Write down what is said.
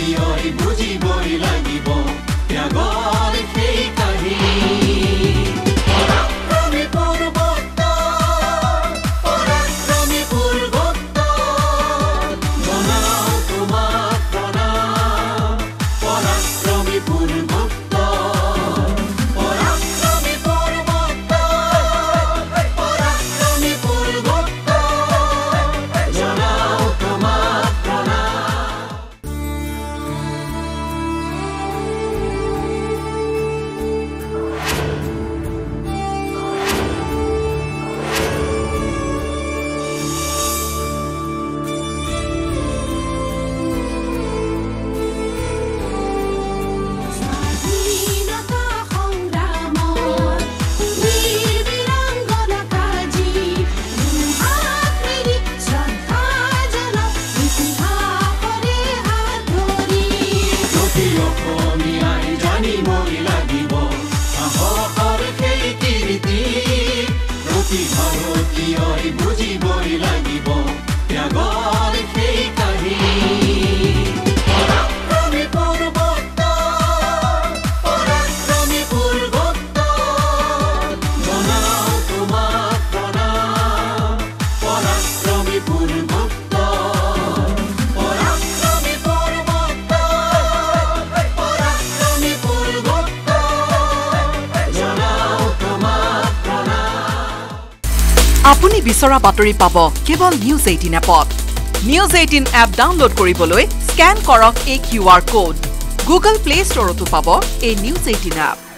ভাৰতীয়ই বুজিবই লাগিব ত্যাগৰ সেই কাহিনী পৰাক্ৰমী পূৰ্বত জনাও তোমাক প্ৰণাম পৰাক্ৰমী পূৰ্বত জনাও তোমাক ভাৰতীয়ই বুজিবই লাগিব ত্যাগৰ সেই কাহিনী পৰাক্ৰমী পূৰ্বত জনাও তোমাক প্ৰণাম পৰাক্ৰমী পূৰ্বত জনাও তোমাক আপুনি বিচৰা বাতৰি পাব কেৱল নিউজ 18 এপত নিউজ 18 এপ ডাউনলোড কৰিবলৈ স্ক্যান কৰক এই QR কোড গুগল প্লে ষ্টৰতো পাব এই নিউজ 18 এপ